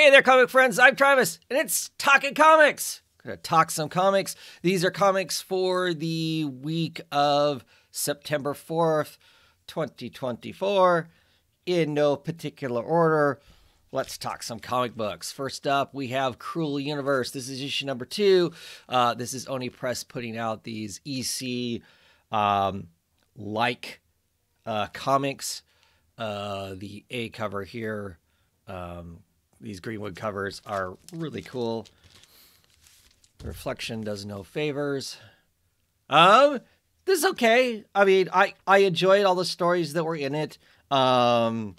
Hey there, comic friends. I'm Travis, and it's Talking Comics. Gonna talk some comics. These are comics for the week of September 4th, 2024. In no particular order, let's talk some comic books. First up, we have Cruel Universe. This is issue number 2. This is Oni Press putting out these EC comics. The A cover here, these Greenwood covers are really cool. Reflection does no favors. This is okay. I mean, I enjoyed all the stories that were in it. I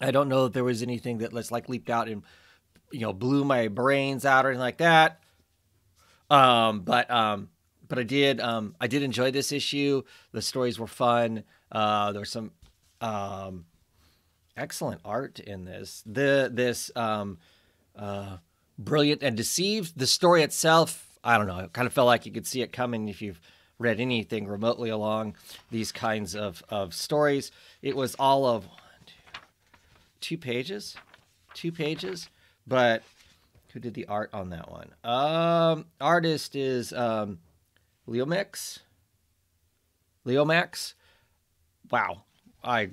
don't know if there was anything that leaped out and, blew my brains out or anything like that. But I did enjoy this issue. The stories were fun. There was some excellent art in this. This Brilliant and Deceived. The story itself, I don't know. It kind of felt like you could see it coming if you've read anything remotely along these kinds of stories. It was all of 2 pages. But who did the art on that one? Artist is Leomax. Wow. I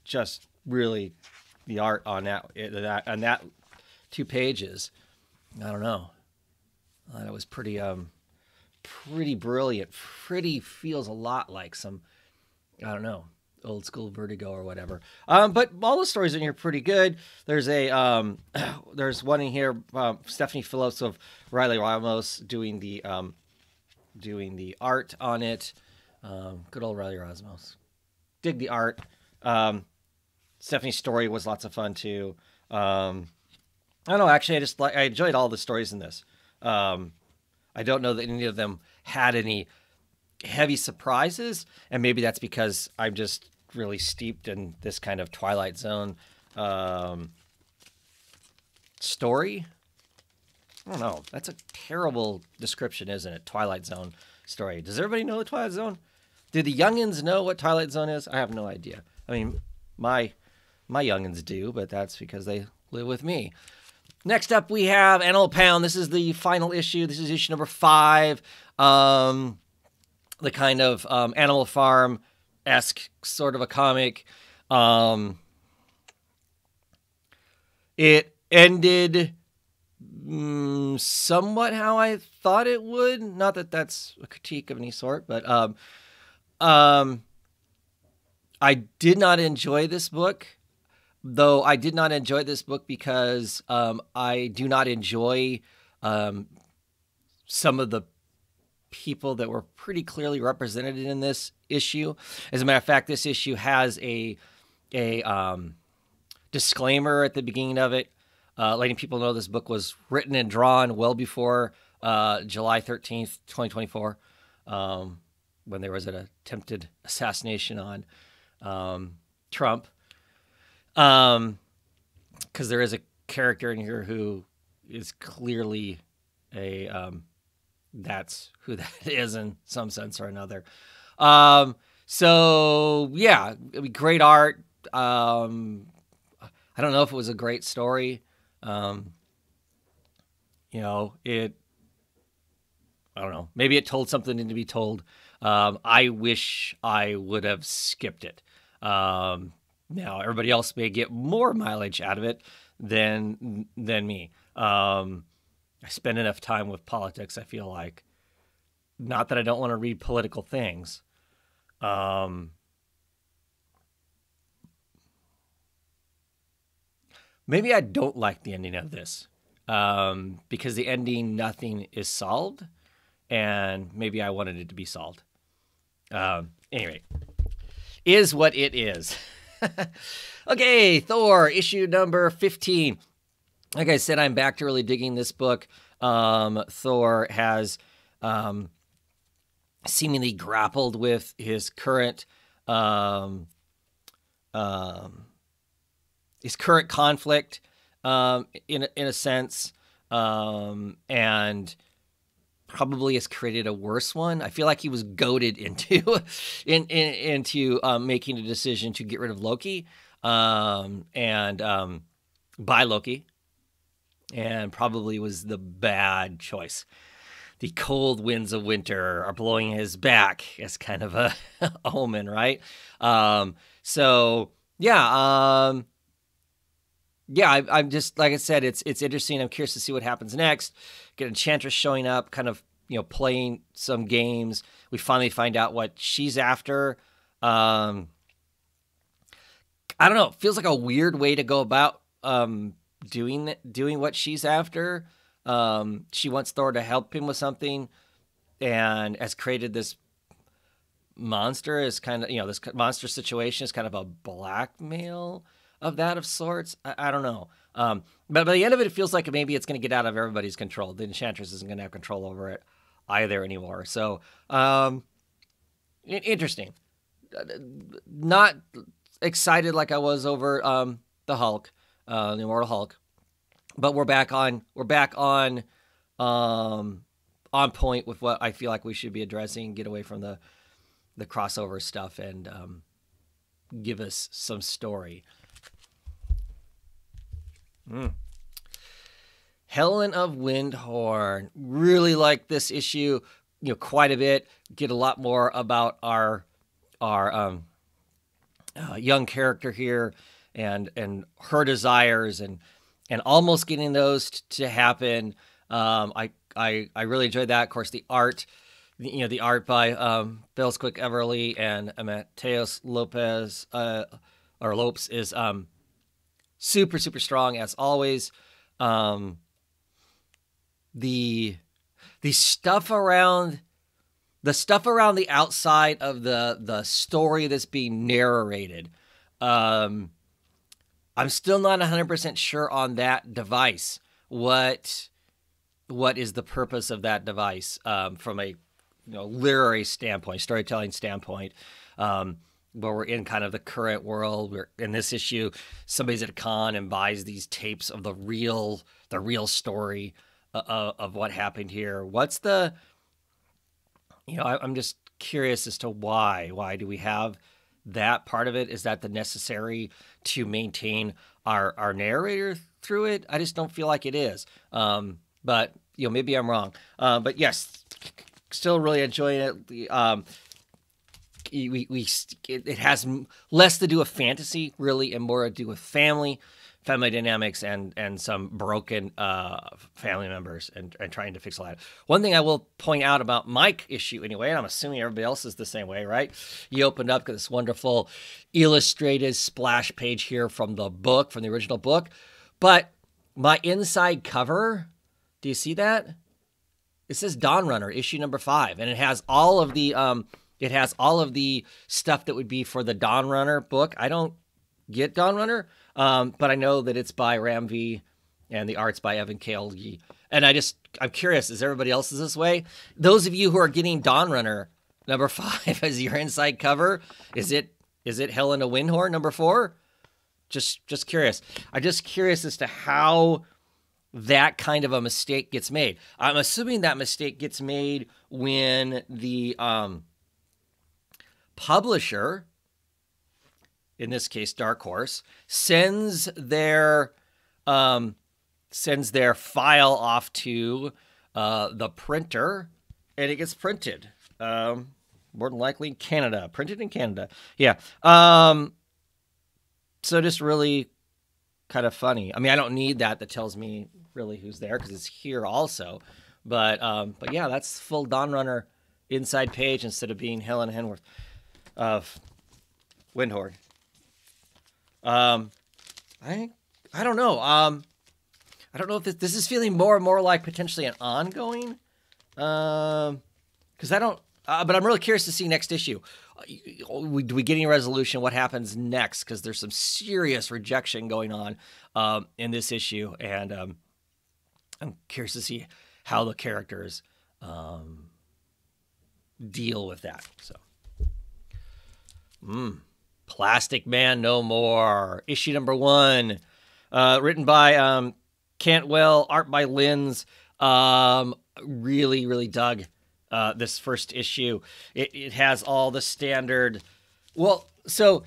just really, the art on that 2 pages, I don't know. I thought it was pretty brilliant. Pretty feels a lot like some, I don't know, old school Vertigo or whatever. But all the stories in here are pretty good. There's there's one in here, Stephanie Phillips of Riley Ramos doing the art on it. Good old Riley Ramos. Dig the art. Stephanie's story was lots of fun too. I don't know. Actually, I enjoyed all the stories in this. I don't know that any of them had any heavy surprises, and maybe that's because I'm just really steeped in this kind of Twilight Zone story. I don't know. That's a terrible description, isn't it? Twilight Zone story. Does everybody know the Twilight Zone? Do the youngins know what Twilight Zone is? I have no idea. I mean, my youngins do, but that's because they live with me. Next up, we have Anvil Pound. This is the final issue. This is issue number 5. The kind of Animal Farm-esque sort of a comic. It ended somewhat how I thought it would. Not that that's a critique of any sort, but I did not enjoy this book. Though I did not enjoy this book because I do not enjoy some of the people that were pretty clearly represented in this issue. As a matter of fact, this issue has a disclaimer at the beginning of it, letting people know this book was written and drawn well before July 13th, 2024, when there was an attempted assassination on Trump. Because there is a character in here who is clearly that's who that is in some sense or another. So yeah, I mean, great art. I don't know if it was a great story. I don't know. Maybe it told something to be told. I wish I would have skipped it. Now, everybody else may get more mileage out of it than me. I spend enough time with politics, I feel like. Not that I don't want to read political things. Maybe I don't like the ending of this. Because the ending, nothing is solved. And maybe I wanted it to be solved. Anyway, is what it is. Okay, Thor, issue number 15. Like I said, I'm back to really digging this book. Thor has seemingly grappled with his current conflict in a sense, and probably has created a worse one. I feel like he was goaded into making a decision to get rid of Loki, by Loki, and probably was the bad choice. The cold winds of winter are blowing his back as kind of a omen, right? So yeah, I'm just, like I said, it's interesting. I'm curious to see what happens next. Get Enchantress showing up, kind of, playing some games. We finally find out what she's after. I don't know. It feels like a weird way to go about doing what she's after. She wants Thor to help him with something, and has created this monster as kind of, this monster situation is kind of a blackmail of that of sorts. I don't know. But by the end of it, it feels like maybe it's going to get out of everybody's control. The Enchantress isn't going to have control over it either anymore. So, interesting. Not excited like I was over the Hulk, the Immortal Hulk, but we're back on point with what I feel like we should be addressing. Get away from the crossover stuff and give us some story. Helen of Wyndhorn. Really like this issue, quite a bit. Get a lot more about our young character here and her desires and almost getting those to happen. I really enjoyed that. Of course, the art, the art by Bells Quick Everly and Mateos Lopez is super, super strong as always. The stuff around the outside of the story that's being narrated, I'm still not 100% sure on that device. What is the purpose of that device from a literary standpoint, storytelling standpoint? Where we're in kind of the current world. We're in this issue, somebody's at a con and buys these tapes of the real story of what happened here. What's the, I'm just curious as to why do we have that part of it? Is that the necessary to maintain our narrator through it? I just don't feel like it is. But maybe I'm wrong. But yes, still really enjoying it. It has less to do with fantasy, really, and more to do with family dynamics and some broken family members and trying to fix all that. One thing I will point out about my issue anyway, and I'm assuming everybody else is the same way, right? You opened up this wonderful illustrated splash page here from the book, from the original book, but my inside cover, do you see that? It says Dawn Runner, issue number 5, and it has all of the stuff that would be for the Dawn Runner book. I don't get Dawn Runner, but I know that it's by Ram V and the art's by Evan Kalgi. And I'm curious, is everybody else this way? Those of you who are getting Dawn Runner number 5 as your inside cover, is it Helen of Windhorn number 4? Just curious. I'm just curious as to how that kind of a mistake gets made. I'm assuming that mistake gets made when the publisher, in this case Dark Horse, sends their file off to the printer, and it gets printed. More than likely in Canada. Printed in Canada. Yeah. So just really kind of funny. I mean, I don't need that tells me really who's there because it's here also. But yeah, that's full Dawn Runner inside page instead of being Helen Henworth of Windhorn. I don't know. I don't know if this is feeling more and more like potentially an ongoing. Because I don't. But I'm really curious to see next issue. Do we get any resolution? What happens next? Because there's some serious rejection going on in this issue, and I'm curious to see how the characters deal with that. So, Plastic Man No More, issue number 1, written by Cantwell, art by Linz. Really, really dug this first issue. It has all the standard. Well, so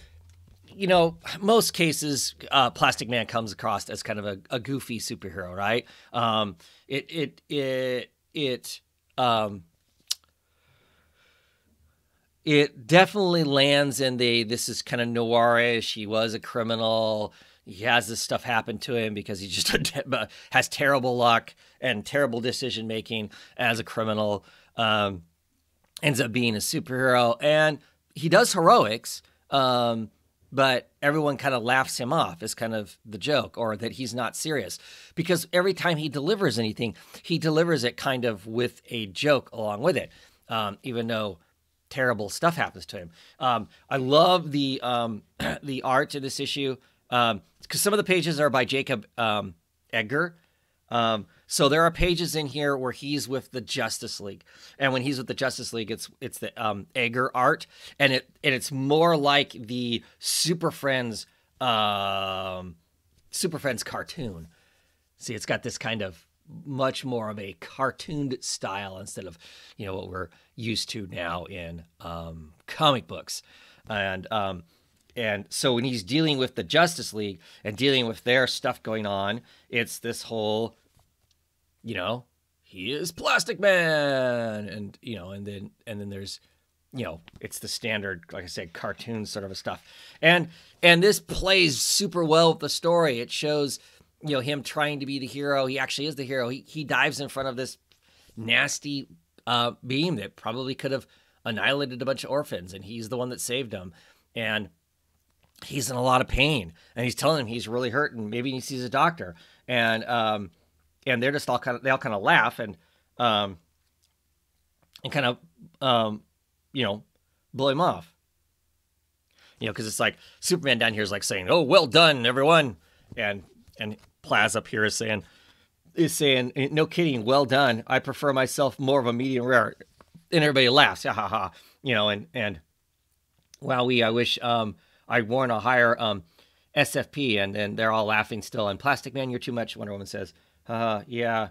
most cases, Plastic Man comes across as kind of a goofy superhero, right? It definitely lands in this is kind of noirish. He was a criminal. He has this stuff happen to him because he just has terrible luck and terrible decision making as a criminal. Ends up being a superhero, and he does heroics. But everyone kind of laughs him off as kind of the joke, or that he's not serious, because every time he delivers anything, he delivers it kind of with a joke along with it, even though terrible stuff happens to him. I love the the art in this issue, because some of the pages are by Jacob Edgar. So there are pages in here where he's with the Justice League, and when he's with the Justice League, it's the Edgar art, and it's more like the Super Friends cartoon. See, it's got this kind of much more of a cartooned style instead of what we're used to now in comic books, and so when he's dealing with the Justice League and dealing with their stuff going on, it's this whole, he is Plastic Man, and then there's, it's the standard, like I said, cartoon sort of a stuff, and this plays super well with the story. It shows, him trying to be the hero. He actually is the hero. He dives in front of this nasty beam that probably could have annihilated a bunch of orphans, and he's the one that saved them, and he's in a lot of pain, and he's telling him he's really hurt, and maybe he sees a doctor, and they're just all kind of laugh and kind of blow him off, because it's like Superman down here is like saying, "Oh, well done, everyone," and Plaz up here is saying, "No kidding, well done. I prefer myself more of a medium rare," and everybody laughs, ha ha ha, and wow, I wish I'd worn a higher SFP, and then they're all laughing still. And Plastic Man, you're too much. Wonder Woman says, yeah,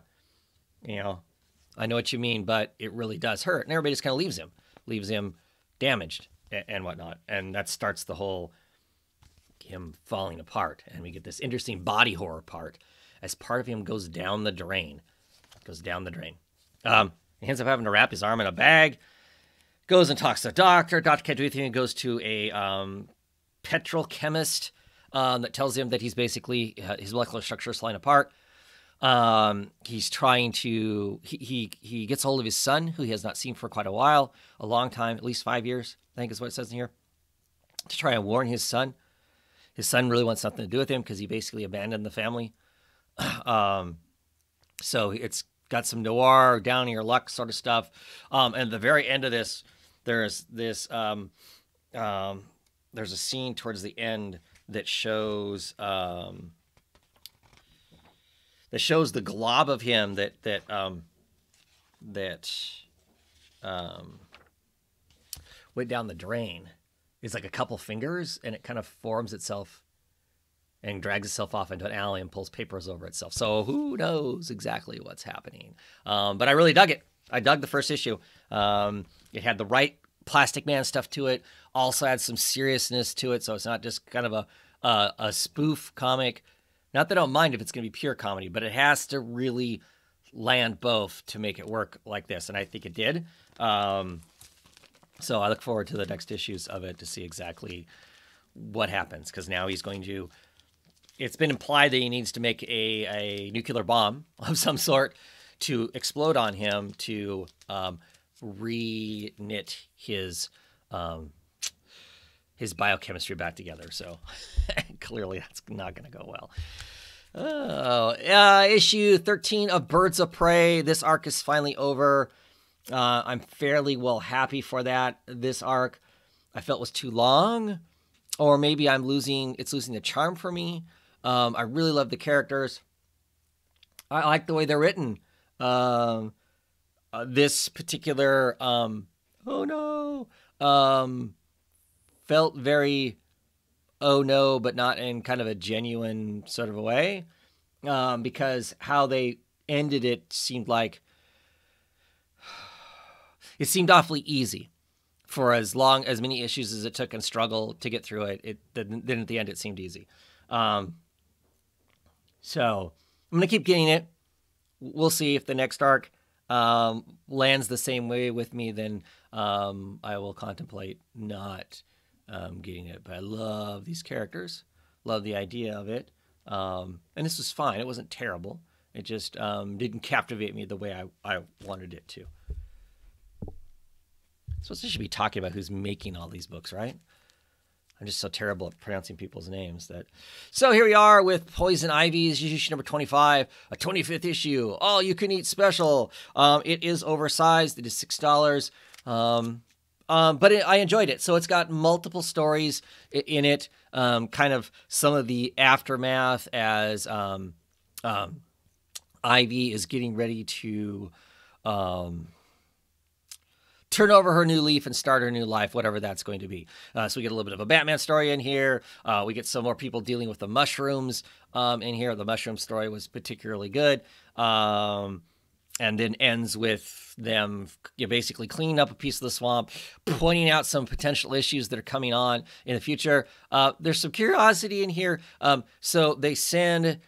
I know what you mean, but it really does hurt. And everybody just kind of leaves him damaged and whatnot. And that starts the whole him falling apart. And we get this interesting body horror part as part of him goes down the drain. He ends up having to wrap his arm in a bag, goes and talks to the doctor. Doctor can't do anything, and goes to a petrochemist that tells him that he's basically, his molecular structure is falling apart. He's trying to, he gets a hold of his son, who he has not seen for quite a while, a long time, at least 5 years, I think is what it says in here, to try and warn his son. His son really wants nothing to do with him because he basically abandoned the family. So it's got some noir, down on your luck sort of stuff. And at the very end of this, there's this, there's a scene towards the end that shows the glob of him that went down the drain. It's like a couple fingers, and it kind of forms itself and drags itself off into an alley and pulls papers over itself. So who knows exactly what's happening? But I really dug it. I dug the first issue. It had the right Plastic Man stuff to it. Also had some seriousness to it, so it's not just kind of a spoof comic. Not that I don't mind if it's going to be pure comedy, but it has to really land both to make it work like this, and I think it did. So I look forward to the next issues of it to see exactly what happens, because now he's going to... It's been implied that he needs to make a nuclear bomb of some sort to explode on him to re-knit his biochemistry back together. So clearly that's not going to go well. Issue 13 of Birds of Prey. This arc is finally over. I'm fairly well happy for that. This arc I felt was too long, or maybe it's losing the charm for me. I really love the characters. I like the way they're written. This particular, felt very, oh no, but not in kind of a genuine sort of a way. Because how they ended it seemed awfully easy. for as many issues as it took and struggle to get through it, then at the end it seemed easy. So I'm gonna keep getting it. We'll see if the next arc lands the same way with me. Then I will contemplate not getting it. But I love these characters, love the idea of it, and this was fine. It wasn't terrible. It just didn't captivate me the way I wanted it to. So I should be talking about who's making all these books, right? I'm just so terrible at pronouncing people's names. So here we are with Poison Ivy's issue number 25, a 25th issue, all you can eat special. It is oversized. It is $6. But I enjoyed it. So it's got multiple stories in it, kind of some of the aftermath as Ivy is getting ready to turn over her new leaf and start her new life, whatever that's going to be. So we get a little bit of a Batman story in here. We get some more people dealing with the mushrooms in here. The mushroom story was particularly good. And then ends with them basically cleaning up a piece of the swamp, pointing out some potential issues that are coming on in the future. There's some curiosity in here. So they send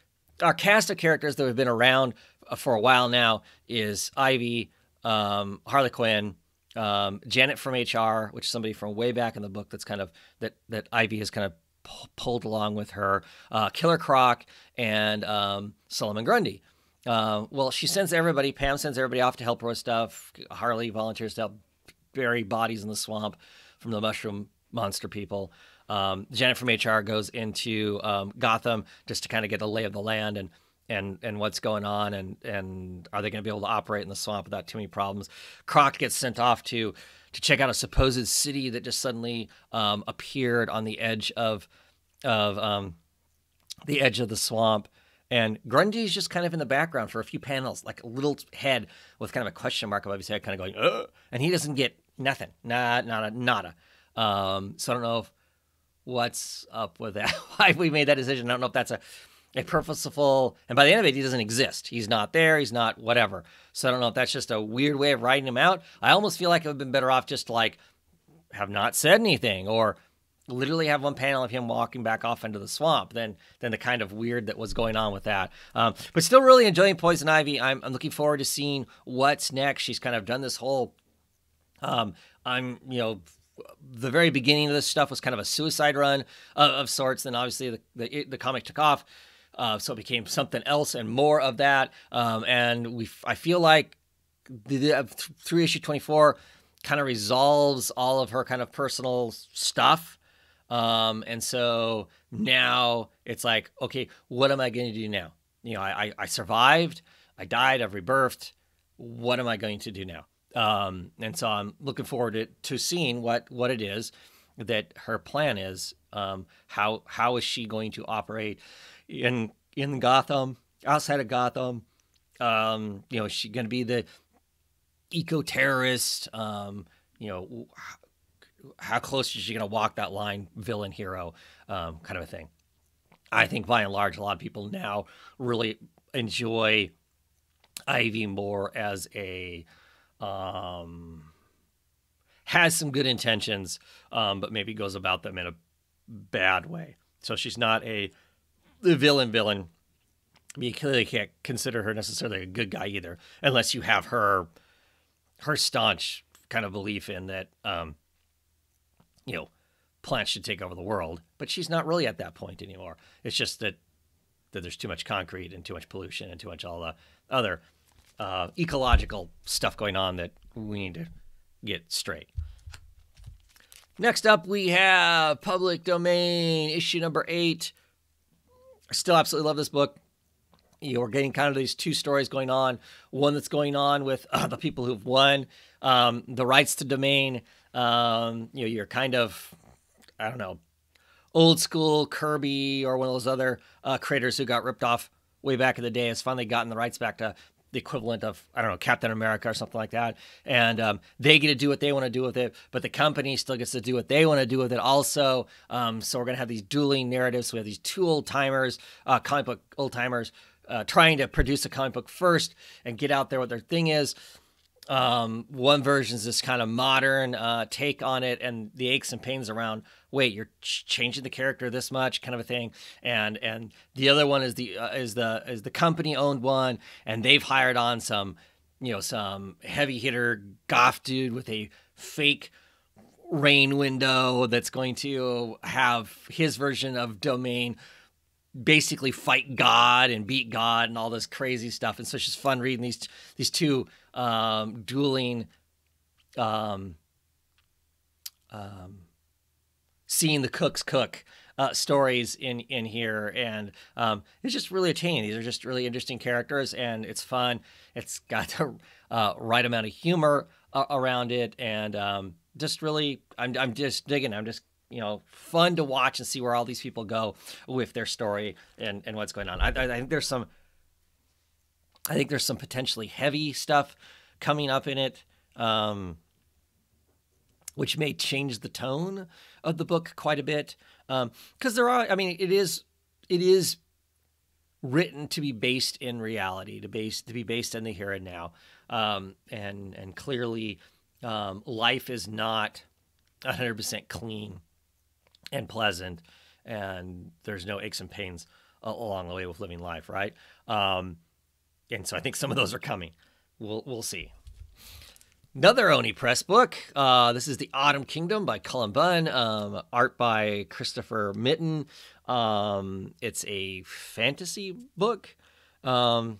our cast of characters that have been around for a while now is Ivy, Harley Quinn, Janet from HR, which is somebody from way back in the book that's kind of that Ivy has kind of pulled along with her, Killer Croc, and Solomon Grundy. Well, she sends everybody. Pam sends everybody off to help her with stuff. Harley volunteers to help bury bodies in the swamp from the mushroom monster people. Janet from HR goes into Gotham just to kind of get a lay of the land and what's going on, and are they going to be able to operate in the swamp without too many problems. Croc gets sent off to check out a supposed city that just suddenly appeared on the edge of the swamp. And Grundy's just kind of in the background for a few panels, like a little head with kind of a question mark above his head, kind of going, ugh, and he doesn't get nothing, nada. So I don't know what's up with that, why we made that decision. I don't know if that's a purposeful, and by the end of it, he doesn't exist. He's not there. He's not whatever. So I don't know if that's just a weird way of writing him out. I almost feel like it would have been better off just to like have not said anything, or literally have one panel of him walking back off into the swamp than the kind of weird that was going on with that. But still really enjoying Poison Ivy. I'm looking forward to seeing what's next. She's kind of done this whole, the very beginning of this stuff was kind of a suicide run of sorts. Then obviously the comic took off. So it became something else and more of that. And I feel like through issue 24 kind of resolves all of her kind of personal stuff. And so now it's like, okay, what am I going to do now? I survived, I died, I've rebirthed. What am I going to do now? And so I'm looking forward to seeing what it is that her plan is. How is she going to operate in Gotham, outside of Gotham? Is she going to be the eco-terrorist? How close is she going to walk that line, villain, hero, kind of a thing? I think by and large, a lot of people now really enjoy Ivy more as a has some good intentions, but maybe goes about them in a bad way. So she's not the villain. You clearly can't consider her necessarily a good guy either, unless you have her staunch kind of belief in that, plants should take over the world. But she's not really at that point anymore. It's just that there's too much concrete and too much pollution and too much all the other ecological stuff going on that we need to get straight. Next up, we have Public Domain, issue number 8. I still absolutely love this book. You're getting kind of these two stories going on. One that's going on with the people who've won the rights to domain. You're kind of, I don't know, old school Kirby or one of those other creators who got ripped off way back in the day has finally gotten the rights back to the equivalent of, I don't know, Captain America or something like that. And they get to do what they want to do with it, but the company still gets to do what they want to do with it also. So we're going to have these dueling narratives. We have these two old-timers, comic book old-timers, trying to produce a comic book first and get out there what their thing is. One version is this kind of modern take on it, and the aches and pains around. Wait, you're changing the character this much, kind of a thing. And the other one is the company owned one, and they've hired on some, some heavy hitter goth dude with a fake rain window that's going to have his version of domain basically fight God and beat God and all this crazy stuff. And so it's just fun reading these two dueling, seeing the cooks cook stories in here, and it's just really entertaining. These are just really interesting characters, and it's fun. It's got the right amount of humor around it, and just really, I'm just digging. I'm just fun to watch and see where all these people go with their story and what's going on. I think there's some potentially heavy stuff coming up in it, which may change the tone of the book quite a bit. Because it is written to be based in reality, to be based in the here and now. And clearly, life is not 100% clean and pleasant, and there's no aches and pains along the way with living life, right? And so I think some of those are coming. We'll see. Another Oni Press book. This is The Autumn Kingdom by Cullen Bunn. Art by Christopher Mitten. It's a fantasy book. And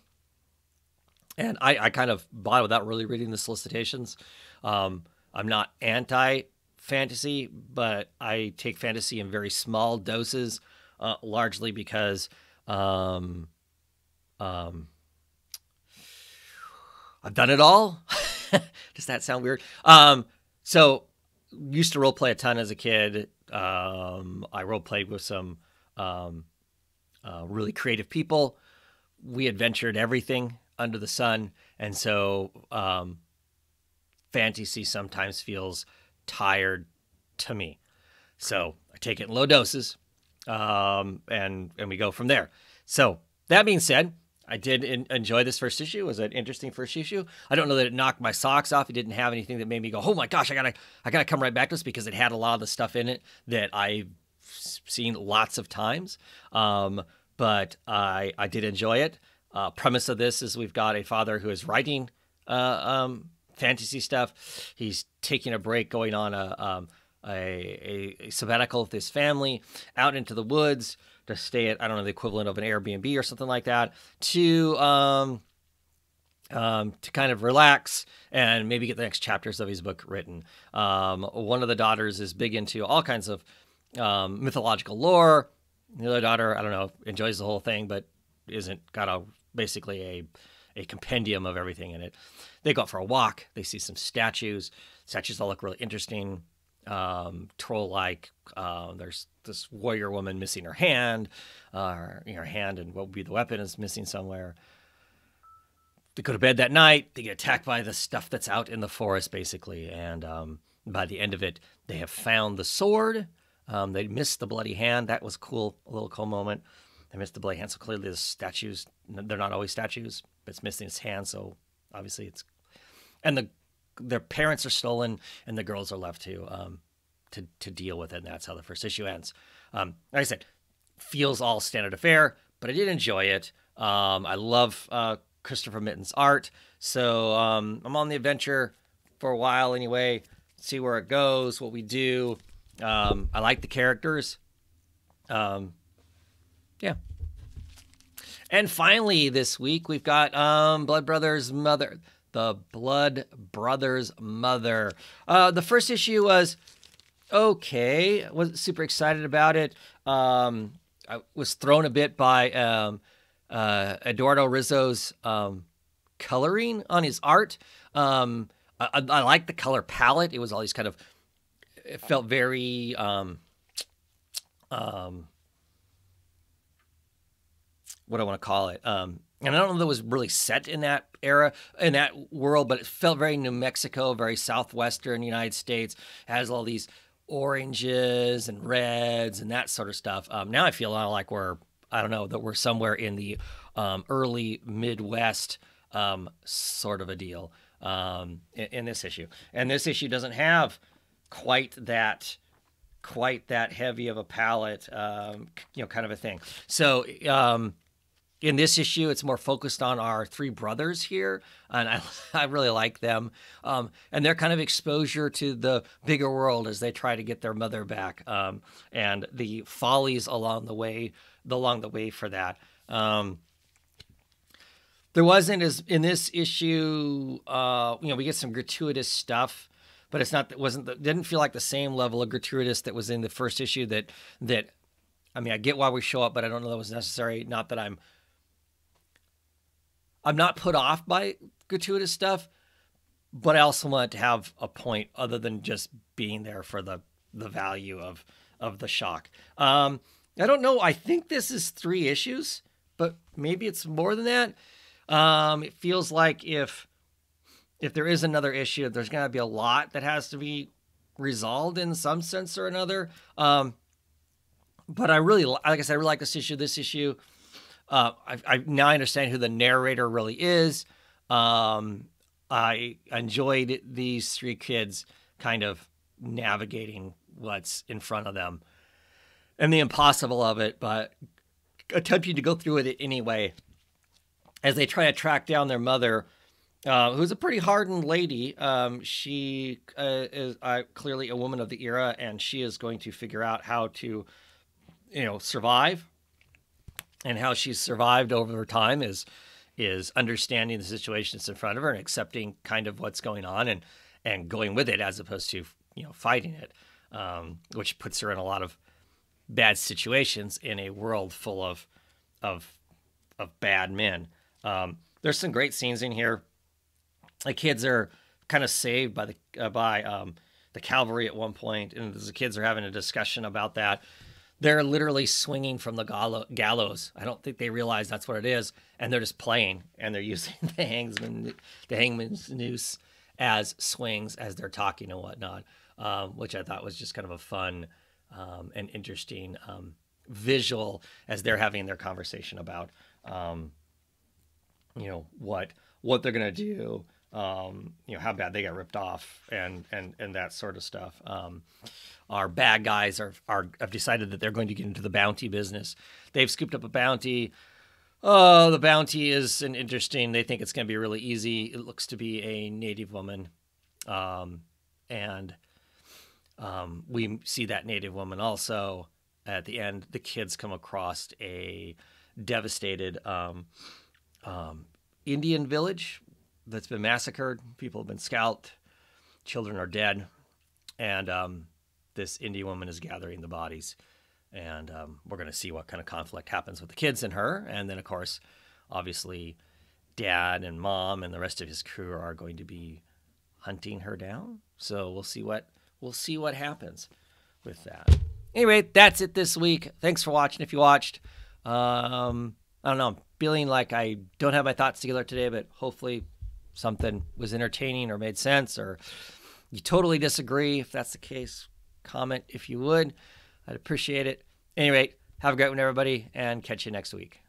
I kind of bought it without really reading the solicitations. I'm not anti-fantasy, but I take fantasy in very small doses, largely because I've done it all. Does that sound weird? So used to role play a ton as a kid. I role played with some really creative people. We adventured everything under the sun, and so fantasy sometimes feels tired to me. So I take it in low doses, and we go from there. So that being said, I did enjoy this first issue. It was an interesting first issue. I don't know that it knocked my socks off. It didn't have anything that made me go, oh my gosh, I gotta come right back to this, because it had a lot of the stuff in it that I've seen lots of times. But I did enjoy it. Premise of this is we've got a father who is writing fantasy stuff. He's taking a break, going on a sabbatical with his family out into the woods to stay at, I don't know, the equivalent of an Airbnb or something like that, to kind of relax and maybe get the next chapters of his book written. One of the daughters is big into all kinds of mythological lore. The other daughter, I don't know, enjoys the whole thing, but isn't got basically a compendium of everything in it. They go out for a walk. They see some statues. Statues all look really interesting. Troll-like. There's this warrior woman missing her hand. Her hand and what would be the weapon is missing somewhere. They go to bed that night. They get attacked by the stuff that's out in the forest, basically. And by the end of it, they have found the sword. They missed the bloody hand. That was cool. A little cool moment. They missed the bloody hand. So clearly the statues, they're not always statues, but it's missing its hand. So obviously it's... And their parents are stolen, and the girls are left to deal with it. And that's how the first issue ends. Like I said, feels all standard affair, but I did enjoy it. I love Christopher Mitten's art, so I'm on the adventure for a while anyway. See where it goes, what we do. I like the characters. Yeah. And finally, this week we've got Blood Brothers Mother. The Blood Brothers Mother. The first issue was okay. I wasn't super excited about it. I was thrown a bit by Eduardo Rizzo's coloring on his art. I like the color palette. It was all these kind of... It felt very... what do I want to call it? And I don't know that it was really set in that era, in that world, but it felt very New Mexico, very southwestern United States. It has all these oranges and reds and that sort of stuff. Now I feel like that we're somewhere in the early Midwest sort of a deal. in this issue. And this issue doesn't have quite that heavy of a palette, kind of a thing. So in this issue, it's more focused on our three brothers here, and I really like them. And their kind of exposure to the bigger world as they try to get their mother back, and the follies along the way for that. There wasn't as in this issue, we get some gratuitous stuff, but didn't feel like the same level of gratuitous that was in the first issue. I get why we show up, but I don't know that was necessary. Not that I'm not put off by gratuitous stuff, but I also want to have a point other than just being there for the value of the shock. I don't know. I think this is 3 issues, but maybe it's more than that. It feels like if there is another issue, there's going to be a lot that has to be resolved in some sense or another. But I really, like I said, I really like this issue. This issue, I now understand who the narrator really is. I enjoyed these 3 kids kind of navigating what's in front of them and the impossible of it, but attempting to go through with it anyway as they try to track down their mother, who's a pretty hardened lady. She is clearly a woman of the era, and she is going to figure out how to, survive. And how she's survived over time is understanding the situation that's in front of her and accepting kind of what's going on and going with it as opposed to, fighting it, which puts her in a lot of bad situations in a world full of bad men. There's some great scenes in here. The kids are kind of saved by the cavalry at one point, and the kids are having a discussion about that. They're literally swinging from the gallows. I don't think they realize that's what it is, and they're just playing, and they're using the hangman's noose as swings as they're talking and whatnot, which I thought was just kind of a fun and interesting visual as they're having their conversation about what they're gonna do, how bad they got ripped off and that sort of stuff. Our bad guys have decided that they're going to get into the bounty business. They've scooped up a bounty. Oh, the bounty is they think it's going to be really easy. It looks to be a native woman. And we see that native woman also at the end. The kids come across a devastated Indian village that's been massacred. People have been scalped. Children are dead. And this Indian woman is gathering the bodies. And we're going to see what kind of conflict happens with the kids and her. And then, of course, obviously, Dad and Mom and the rest of his crew are going to be hunting her down. So we'll see what happens with that. Anyway, that's it this week. Thanks for watching. If you watched, I don't know. I'm feeling like I don't have my thoughts together today, but hopefully something was entertaining or made sense, or you totally disagree. If that's the case, comment if you would. I'd appreciate it. Anyway, have a great one, everybody, and catch you next week.